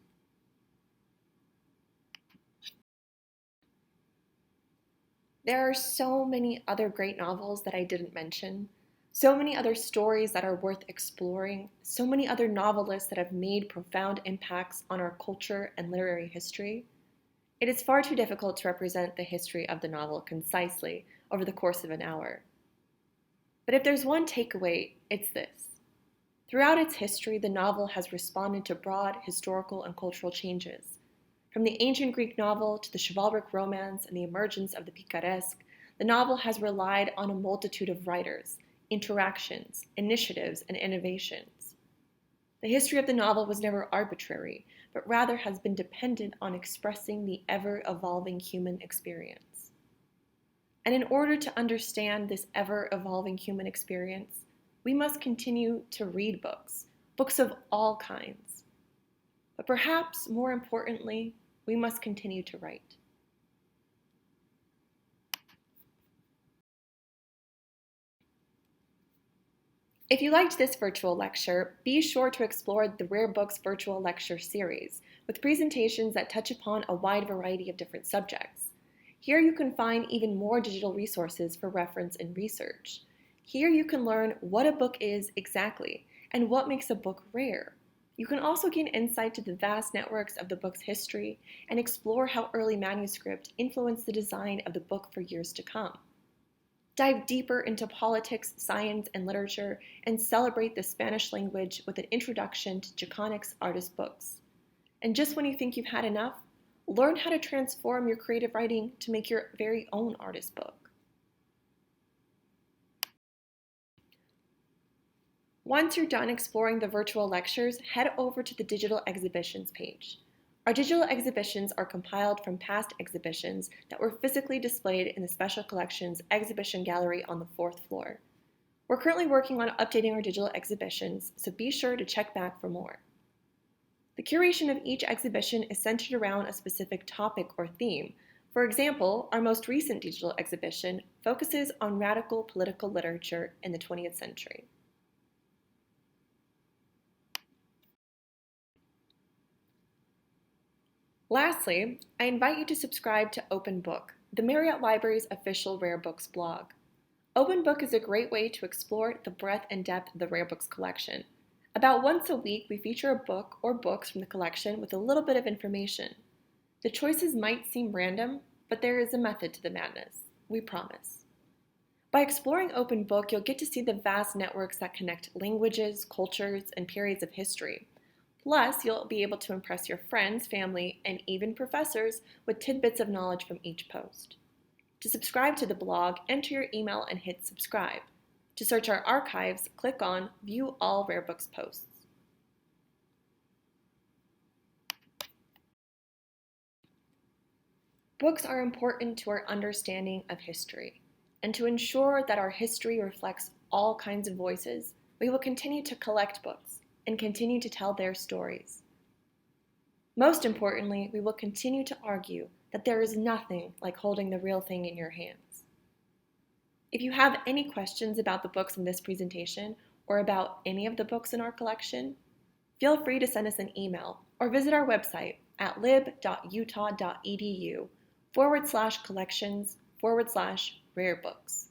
A: There are so many other great novels that I didn't mention, so many other stories that are worth exploring, so many other novelists that have made profound impacts on our culture and literary history. It is far too difficult to represent the history of the novel concisely over the course of an hour. But if there's one takeaway, it's this. Throughout its history, the novel has responded to broad historical and cultural changes. From the ancient Greek novel to the chivalric romance and the emergence of the picaresque, the novel has relied on a multitude of writers, interactions, initiatives, and innovations. The history of the novel was never arbitrary, but rather has been dependent on expressing the ever-evolving human experience. And in order to understand this ever-evolving human experience, we must continue to read books, books of all kinds. But perhaps more importantly, we must continue to write. If you liked this virtual lecture, be sure to explore the Rare Books virtual lecture series, with presentations that touch upon a wide variety of different subjects. Here you can find even more digital resources for reference and research. Here you can learn what a book is exactly, and what makes a book rare. You can also gain insight to the vast networks of the book's history, and explore how early manuscript influenced the design of the book for years to come. Dive deeper into politics, science, and literature, and celebrate the Spanish language with an introduction to Jaconic's artist books. And just when you think you've had enough, learn how to transform your creative writing to make your very own artist book. Once you're done exploring the virtual lectures, head over to the digital exhibitions page. Our digital exhibitions are compiled from past exhibitions that were physically displayed in the Special Collections exhibition gallery on the 4th floor. We're currently working on updating our digital exhibitions, so be sure to check back for more. The curation of each exhibition is centered around a specific topic or theme. For example, our most recent digital exhibition focuses on radical political literature in the 20th century. Lastly, I invite you to subscribe to Open Book, the Marriott Library's official rare books blog. Open Book is a great way to explore the breadth and depth of the rare books collection. About once a week, we feature a book or books from the collection with a little bit of information. The choices might seem random, but there is a method to the madness, we promise. By exploring Open Book, you'll get to see the vast networks that connect languages, cultures, and periods of history. Plus, you'll be able to impress your friends, family, and even professors with tidbits of knowledge from each post. To subscribe to the blog, enter your email and hit subscribe. To search our archives, click on View All Rare Books Posts. Books are important to our understanding of history, and to ensure that our history reflects all kinds of voices, we will continue to collect books and continue to tell their stories. Most importantly, we will continue to argue that there is nothing like holding the real thing in your hands. If you have any questions about the books in this presentation or about any of the books in our collection, feel free to send us an email or visit our website at lib.utah.edu/collections/rare books.